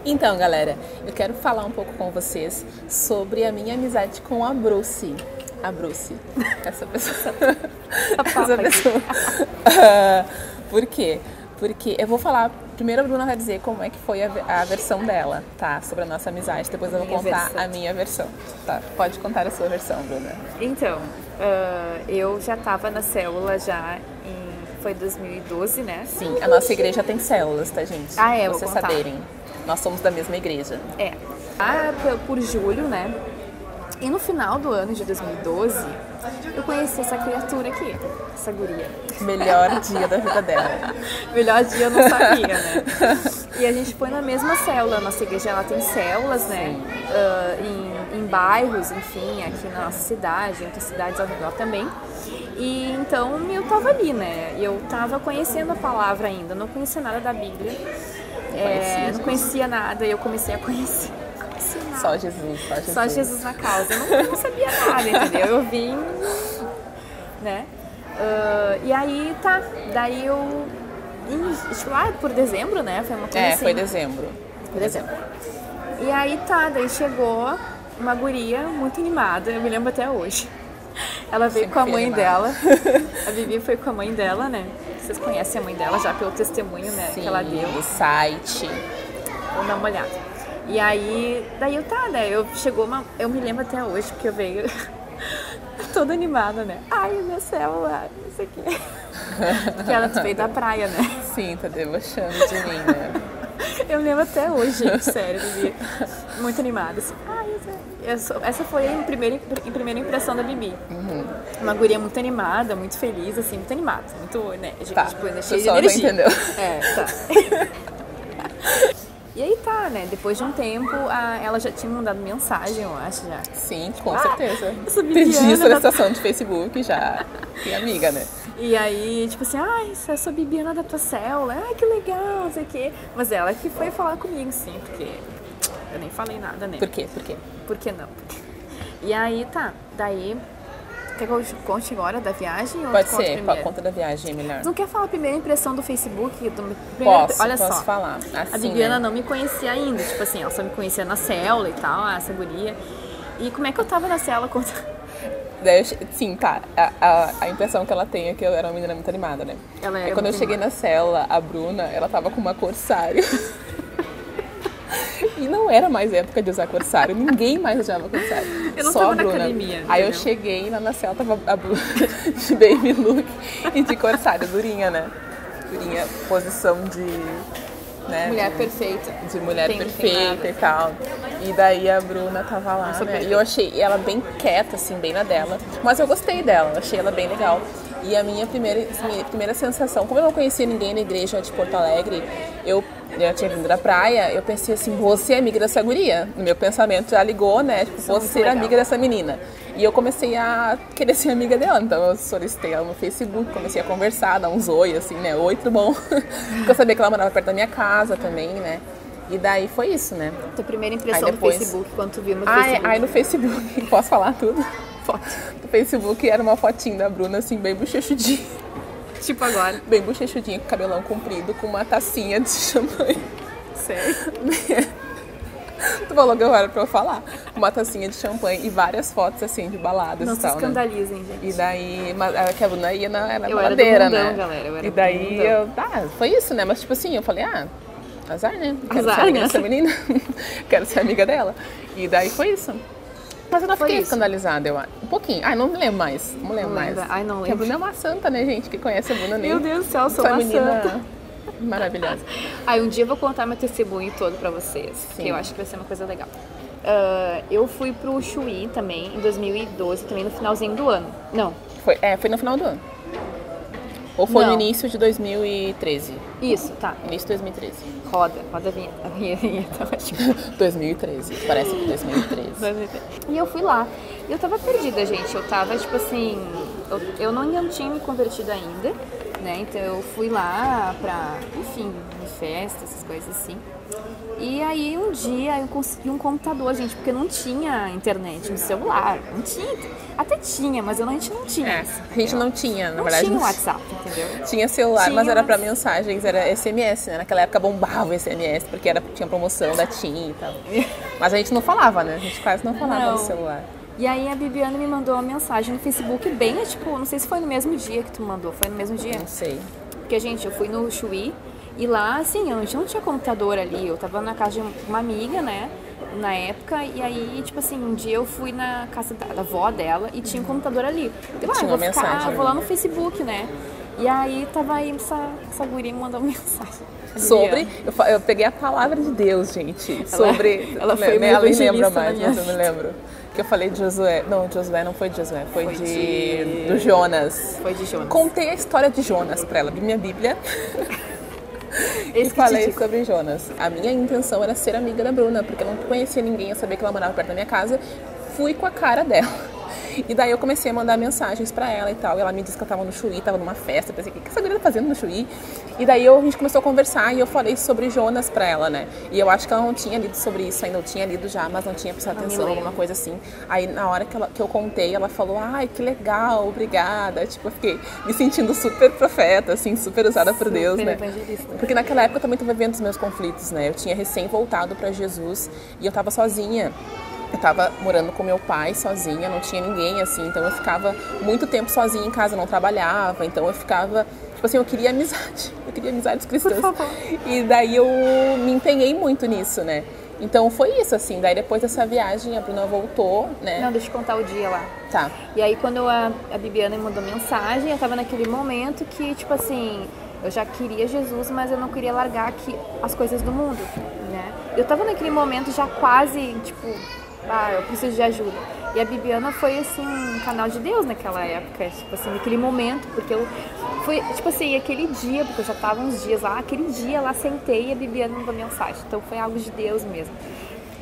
Então, galera, eu quero falar um pouco com vocês sobre a minha amizade com a Bruce. A Bruce, essa pessoa. Essa pessoa. Por quê? Porque eu vou falar, primeiro a Bruna vai dizer como é que foi a versão dela, tá? Sobre a nossa amizade, depois eu vou contar a minha versão, tá? Pode contar a sua versão, Bruna. Então, eu já estava na célula foi 2012, né? Sim, a nossa igreja tem células, tá, gente? Ah, é, pra vocês saberem. Nós somos da mesma igreja. É. Por julho, né? E no final do ano de 2012, eu conheci essa criatura aqui, essa guria. Melhor dia da vida dela. Melhor dia eu não sabia, né? E a gente foi na mesma célula. Nossa igreja, ela tem células, né? Em bairros, enfim, aqui na nossa cidade, em outras cidades ao redor também. E então eu tava ali, né? Eu tava conhecendo a palavra ainda, não conhecia nada da Bíblia. Não conhecia nada e eu comecei a conhecer. Só Jesus, só Jesus. Só Jesus na causa. Eu não sabia nada, entendeu? Eu vim, né? E aí, tá. Daí eu... lá por dezembro, né? Foi uma coisa assim. Foi dezembro. Foi dezembro. E aí, tá. Daí chegou uma guria muito animada. Eu me lembro até hoje. Ela veio com a mãe dela. A Vivi foi com a mãe dela, né? Vocês conhecem a mãe dela já pelo testemunho, né? Sim, que ela deu. do site. Vou dar uma olhada. E aí, daí eu me lembro até hoje, porque eu veio toda animada, né? Ai, meu céu, isso aqui. Porque ela veio da praia, né? Sim, tá debochando de mim, né? Eu me lembro até hoje, gente, sério, Bibi. Muito animada, assim. Essa foi a primeira impressão da Bibi. Uhum. Uma guria muito animada, muito feliz, assim, muito animada. Muito, né? Tá, tipo, cheia de pessoal não energia. entendeu. Tá. E aí tá, né? Depois de um tempo, ela já tinha mandado mensagem, eu acho, já. Sim, com certeza. Pedi solicitação de Facebook já. E amiga, né? E aí, tipo assim, eu sou a Bibiana da tua célula. Que legal, não sei o quê. Mas ela que foi falar comigo, sim, porque eu nem falei nada, né? Por quê? Por quê? Por que não? E aí, tá. Daí, quer que eu conte agora da viagem? Ou pode ser, a conta da viagem é melhor. Não quer falar a primeira impressão do Facebook? Posso só. falar. Assim, a Bibiana não me conhecia ainda, tipo assim, ela só me conhecia na célula e tal, essa guria. E como é que eu tava na célula quando... Sim, tá. A impressão que ela tem é que eu era uma menina muito animada, né? Quando eu cheguei na célula, a Bruna, ela tava com uma corsário. E não era mais época de usar corsário, ninguém mais usava corsário. Eu não só tava a Bruna. Na academia. Aí entendeu? eu cheguei lá na célula, tava a Bruna de baby look e de corsário, durinha, né? Durinha, posição de... né? Mulher perfeita. De mulher perfeita e tal. E daí a Bruna tava lá, né? E eu achei ela bem quieta, assim, bem na dela. Mas eu gostei dela, eu achei ela bem legal. E a minha primeira sensação, como eu não conhecia ninguém na igreja de Porto Alegre, eu tinha vindo da praia, eu pensei assim, você é amiga dessa guria? No meu pensamento já ligou, né? Tipo, você é amiga dessa menina. E eu comecei a querer ser amiga dela, então eu solicitei ela no Facebook, comecei a conversar, dar uns oi, assim, né? Oi, tudo bom? Porque eu sabia que ela morava perto da minha casa também, né? E daí foi isso, né? Tua primeira impressão depois... do Facebook, quando tu viu no Facebook? No Facebook, posso falar tudo? Foto. No Facebook era uma fotinha da Bruna, assim, bem bochechudinha. Tipo agora. Bem bochechudinha, com cabelão comprido, com uma tacinha de champanhe. Sério? Tu falou que agora pra eu falar. Uma tacinha de champanhe e várias fotos, assim, de baladas não e tal, se escandalizem, né? gente. E daí, que a Bruna ia na eu baladeira, era do mundão, né? Galera, eu era e daí, foi isso, né? Mas tipo assim, eu falei, azar, né? Quero ser amiga dessa menina. Quero ser amiga dela. E daí foi isso. Mas eu não fiquei escandalizada, eu acho. Um pouquinho. Não me lembro mais. Não lembro mais. Não lembro. Porque a Bruna é uma santa, né, gente? Que conhece a Bruna nem. Meu Deus do céu, eu sou uma menina santa. Maravilhosa. Um dia eu vou contar meu testemunho todo pra vocês. Sim. Que eu acho que vai ser uma coisa legal. Eu fui pro Chuí também, em 2012, também no finalzinho do ano. Não. Foi no final do ano. Ou foi no início de 2013? Isso, tá. Início de 2013. Roda a minha vinheta. 2013, parece que 2013. E eu fui lá. E eu tava perdida, gente. Eu tava, tipo assim... Eu não tinha me convertido ainda, né? Então eu fui lá pra, enfim, em festas, essas coisas assim. E aí um dia eu consegui um computador, gente, porque não tinha internet no celular, não tinha, até tinha, mas a gente não tinha. A gente não tinha, na verdade. Não tinha WhatsApp, entendeu? Tinha celular, mas era pra mensagens, era SMS, né? Naquela época bombava o SMS, porque tinha promoção da TIM e tal. Mas a gente não falava, né? A gente quase não falava no celular. E aí a Bibiana me mandou uma mensagem no Facebook bem, tipo, não sei se foi no mesmo dia que tu mandou, foi no mesmo dia? Não sei. Porque, gente, eu fui no Chuí e lá, assim, a gente não tinha computador ali, eu tava na casa de uma amiga, né, na época, e aí, tipo assim, um dia eu fui na casa da avó dela e tinha um computador ali. Eu vou lá no Facebook, né? E aí tava aí essa guria me mandou uma mensagem. Sobre, eu peguei a palavra de Deus, gente, sobre, ela foi ela nem lembra evangelista mais, mas eu me lembro. Que eu falei de Josué. Não, Josué não foi de Josué, foi do Jonas. Foi de Jonas. Contei a história de Jonas pra ela, vi minha Bíblia. E falei sobre Jonas. A minha intenção era ser amiga da Bruna, porque eu não conhecia ninguém, eu sabia que ela morava perto da minha casa. Fui com a cara dela. E daí eu comecei a mandar mensagens pra ela e tal. E ela me disse que eu tava no Chuí, tava numa festa. Eu pensei, o que essa guria tá fazendo no Chuí? E daí a gente começou a conversar e eu falei sobre Jonas pra ela, né? E eu acho que ela não tinha lido sobre isso ainda. Eu tinha lido já, mas não tinha prestado atenção, alguma coisa assim. Aí na hora que eu contei, ela falou, ai, que legal, obrigada. Tipo, eu fiquei me sentindo super profeta, assim, super usada por Deus, né? Evangelista. Porque naquela época eu também tava vivendo os meus conflitos, né? Eu tinha recém voltado pra Jesus e eu tava sozinha. Eu tava morando com meu pai sozinha, não tinha ninguém, assim, então eu ficava muito tempo sozinha em casa, não trabalhava, então eu ficava, tipo assim, eu queria amizades cristãs. Por favor. E daí eu me empenhei muito nisso, né? Então foi isso, assim, daí depois dessa viagem a Bruna voltou, né? Não, deixa eu contar o dia lá. Tá. E aí quando a Bibiana me mandou mensagem, eu tava naquele momento que, tipo assim, eu já queria Jesus, mas eu não queria largar aqui as coisas do mundo, né? Eu tava naquele momento já quase, tipo, eu preciso de ajuda. E a Bibiana foi, assim, um canal de Deus naquela época, tipo assim, naquele momento, porque eu foi, tipo assim, aquele dia, porque eu já tava uns dias lá, aquele dia lá sentei e a Bibiana mandou mensagem, então foi algo de Deus mesmo.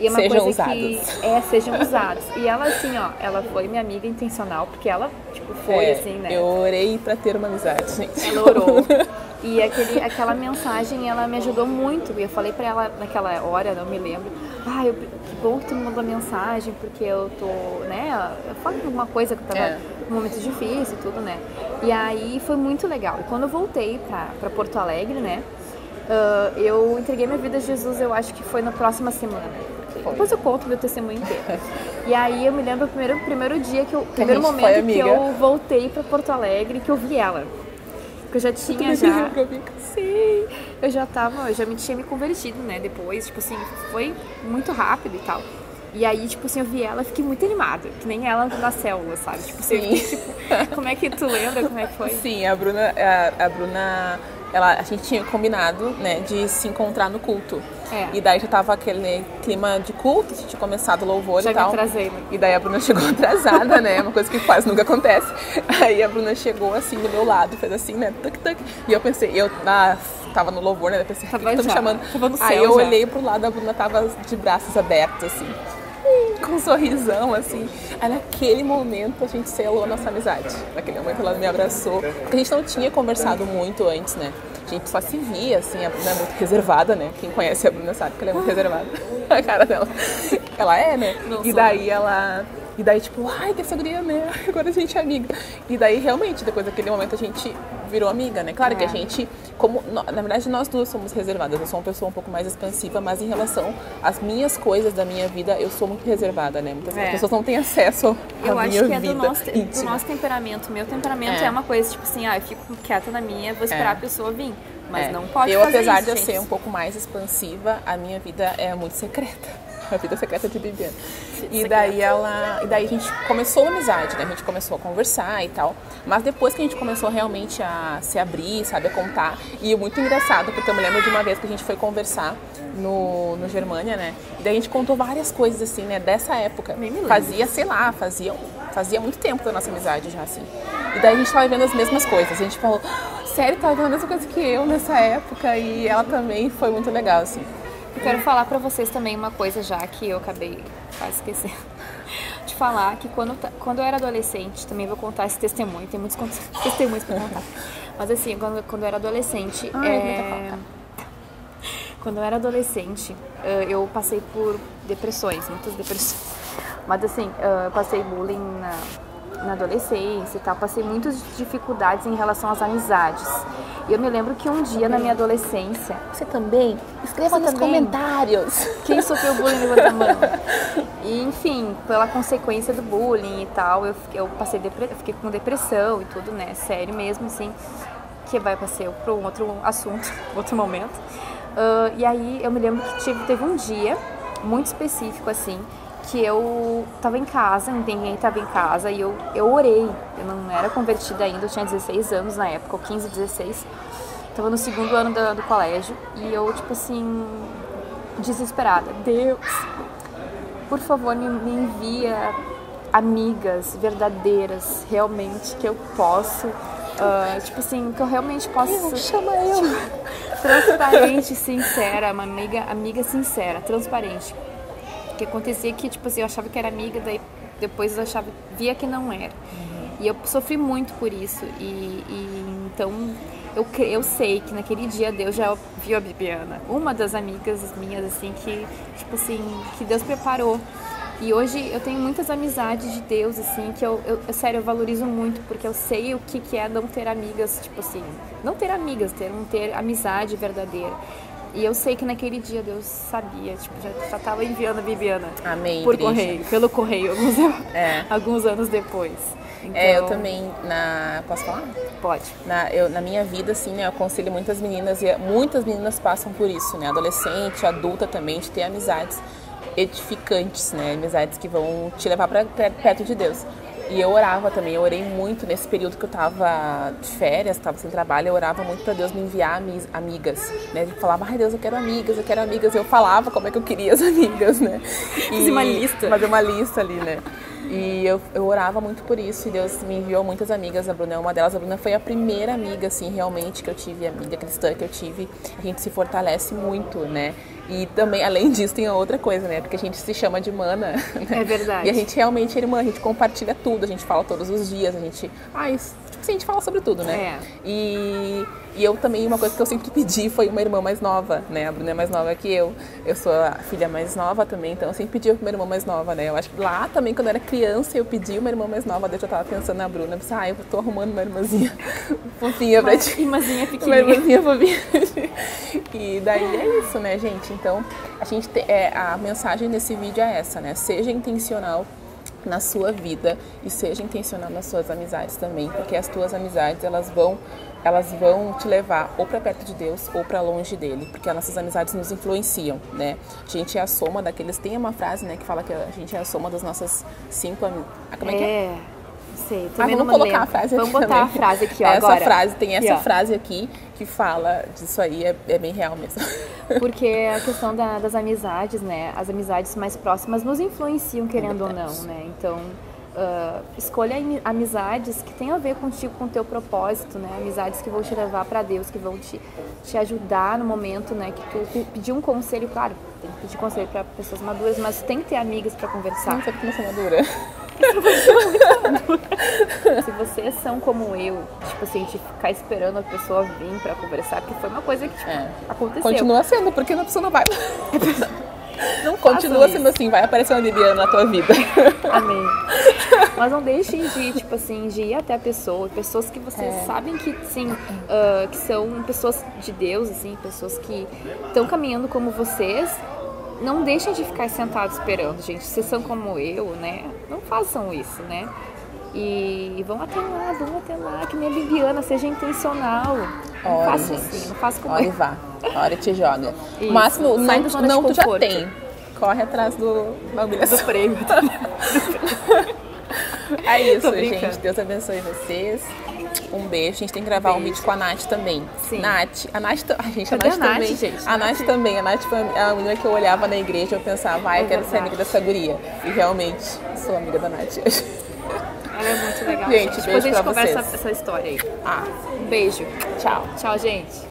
E é uma sejam coisa usados. que sejam usados. E ela, assim, ó, ela foi minha amiga intencional, porque ela, tipo, foi assim, né? Eu orei pra ter uma amizade, gente. Ela orou. E aquela mensagem, ela me ajudou muito. E eu falei pra ela naquela hora, não me lembro, que bom que tu me mandou mensagem, porque eu tô, né? Eu falei alguma coisa que eu tava num momento difícil e tudo, né? E aí foi muito legal. E quando eu voltei pra Porto Alegre, né? Eu entreguei minha vida a Jesus, eu acho que foi na próxima semana. Depois eu conto meu testemunho inteiro. E aí eu me lembro o primeiro dia primeiro momento que eu voltei pra Porto Alegre, que eu vi ela. Que eu já tinha Sim, eu já tinha me convertido, né? Depois, tipo assim, foi muito rápido e tal. E aí, tipo assim, eu vi ela, fiquei muito animada, que nem ela na célula, sabe? Tipo assim, como é que tu lembra como é que foi? Sim, a Bruna, a gente tinha combinado, né, de se encontrar no culto. E daí já tava aquele clima de culto, a gente tinha começado o louvor e tal. E daí a Bruna chegou atrasada, né, uma coisa que quase nunca acontece. Aí a Bruna chegou assim do meu lado, fez assim, né, tuc, tuc. E eu pensei, tava no louvor, né, eu pensei, que tá me chamando? Tava no céu. Aí eu olhei pro lado, a Bruna tava de braços abertos, assim, com um sorrisão, assim. Aí naquele momento a gente selou a nossa amizade. Naquele momento ela me abraçou, porque a gente não tinha conversado muito antes, né. A gente só se via, assim, a Bruna é muito reservada, né? Quem conhece a Bruna sabe que ela é muito reservada. A cara dela. Ela é, né? E daí, tipo, ai, que guria, né? Agora a gente é amiga. E daí, realmente, depois daquele momento, a gente virou amiga, né? Claro que a gente, na verdade, nós duas somos reservadas. Eu sou uma pessoa um pouco mais expansiva, mas em relação às minhas coisas da minha vida, eu sou muito reservada, né? Muitas pessoas não têm acesso à minha vida. Eu acho que é do nosso temperamento. Meu temperamento é uma coisa, tipo assim, eu fico quieta na minha, vou esperar a pessoa vir. Mas não pode fazer apesar isso, de eu gente. ser um pouco mais expansiva, a minha vida é muito secreta. A vida secreta de Bibiana. E daí a gente começou a amizade, né? A gente começou a conversar e tal. Mas depois que a gente começou realmente a se abrir, sabe, a contar. E muito engraçado, porque eu me lembro de uma vez que a gente foi conversar no Germânia, né? E daí a gente contou várias coisas assim, né? Dessa época. Fazia muito tempo da nossa amizade já, assim. E daí a gente tava vendo as mesmas coisas. A gente falou, sério, tava vendo a mesma coisa que eu nessa época. E ela também, foi muito legal, assim. Eu quero falar pra vocês também uma coisa já que eu acabei quase esquecendo de falar, que quando eu era adolescente, também vou contar esse testemunho, tem muitos testemunhos pra contar. Mas assim, quando eu era adolescente, quando eu era adolescente, eu passei por depressões, muitas depressões. Mas assim, eu passei bullying na adolescência e tal, passei muitas dificuldades em relação às amizades. E eu me lembro que um dia na minha adolescência... Você também? Escreva nos comentários. Quem sofreu bullying, levanta a mão. E, enfim, pela consequência do bullying e tal, eu fiquei com depressão e tudo, né? Sério mesmo, assim, que vai passar para um outro assunto, outro momento. E aí eu me lembro que teve um dia muito específico, assim, que eu tava em casa, ninguém tava em casa, e eu orei. Eu não era convertida ainda, eu tinha 16 anos na época, ou 15, 16. Tava no segundo ano do colégio, e eu, tipo assim, desesperada. Deus, por favor, me envia amigas verdadeiras, realmente, que eu posso, tipo assim, que eu realmente posso... Chama eu! Transparente, sincera, uma amiga sincera, transparente. O que acontecia é que, tipo assim, eu achava que era amiga, daí depois eu via que não era. E eu sofri muito por isso. Então, eu sei que naquele dia Deus já viu a Bibiana. Uma das amigas minhas, assim, que, tipo assim, que Deus preparou. E hoje eu tenho muitas amizades de Deus, assim, que sério, eu valorizo muito, porque eu sei o que é não ter amigas, tipo assim, não ter amigas, ter amizade verdadeira. E eu sei que naquele dia Deus sabia, tipo, já tava enviando a Bibiana. Amém, por correio, pelo correio, alguns anos depois. Então, eu também, posso falar? Pode. Na minha vida, assim, né, eu aconselho muitas meninas, e muitas meninas passam por isso, né, adolescente, adulta também, de ter amizades edificantes, né, amizades que vão te levar para perto de Deus. E eu orava também, eu orei muito nesse período que eu tava de férias, tava sem trabalho, eu orava muito para Deus me enviar amigas, né? Eu falava, ai Deus, eu quero amigas, eu falava como é que eu queria as amigas, né? Fazer uma lista. Fazer uma lista ali, né? E eu orava muito por isso, e Deus me enviou muitas amigas. A Bruna é uma delas. A Bruna foi a primeira amiga, assim, realmente, que eu tive, amiga cristã que eu tive. A gente se fortalece muito, né? E também, além disso, tem a outra coisa, né? Porque a gente se chama de mana, né? É verdade. E a gente realmente é irmã, a gente compartilha tudo, a gente fala todos os dias, a gente fala sobre tudo, né? E eu também, uma coisa que eu sempre pedi foi uma irmã mais nova, né? A Bruna é mais nova que eu sou a filha mais nova também, então eu sempre pedi uma irmã mais nova, né? Eu acho que lá também, quando eu era criança, eu pedi uma irmã mais nova, daí eu já tava pensando na Bruna, eu pensei, eu tô arrumando uma irmãzinha fofinha pra ti. Irmãzinha pequenininha. Uma irmãzinha fofinha. E daí é isso, né, gente? Então, a mensagem desse vídeo é essa, né? Seja intencional na sua vida e seja intencional nas suas amizades também, porque as tuas amizades, elas vão te levar ou para perto de Deus ou para longe dele, porque as nossas amizades nos influenciam, né? A gente é a soma daqueles... Tem uma frase, né, que fala que a gente é a soma das nossas 5 amizades. Como é que é? Sei, vamos colocar a frase aqui. Vamos botar também. A frase aqui, ó, agora. Tem essa frase aqui que fala disso aí, é bem real mesmo. Porque a questão das amizades, né? As amizades mais próximas nos influenciam, querendo ou não, né? Então, escolha amizades que tenham a ver contigo, com o teu propósito, né? Amizades que vão te levar para Deus, que vão te ajudar no momento, né? Que tu pedir um conselho, claro, tem que pedir conselho para pessoas maduras, mas tem que ter amigas para conversar. Não sei porque eu sou madura. Se vocês são como eu, tipo assim, de ficar esperando a pessoa vir pra conversar, porque foi uma coisa que aconteceu. Continua sendo, porque a pessoa não vai. Não continua sendo assim, vai aparecer uma Bibiana na tua vida. Amém. Mas não deixem de, tipo assim, de ir até a pessoa, pessoas que vocês sabem que, sim, que são pessoas de Deus, assim, pessoas que estão caminhando como vocês. Não deixem de ficar sentados esperando, gente. Vocês são como eu, né? Não façam isso, né? E vão até lá, que nem a Bibiana, seja intencional. Não faça assim, não faça como eu. Olha, te joga. O máximo, não tu já tem. Corre atrás do bagulho do prêmio. É isso, gente. Deus abençoe vocês. Um beijo. A gente tem que gravar um vídeo com a Nath também. Sim. A Nath também. A Nath foi a menina que eu olhava na igreja e eu pensava, eu quero ser amiga dessa guria. E realmente sou amiga da Nath. Ela é muito legal. Gente, depois beijo a gente pra conversa vocês. essa história aí. Um beijo. Tchau. Tchau, gente.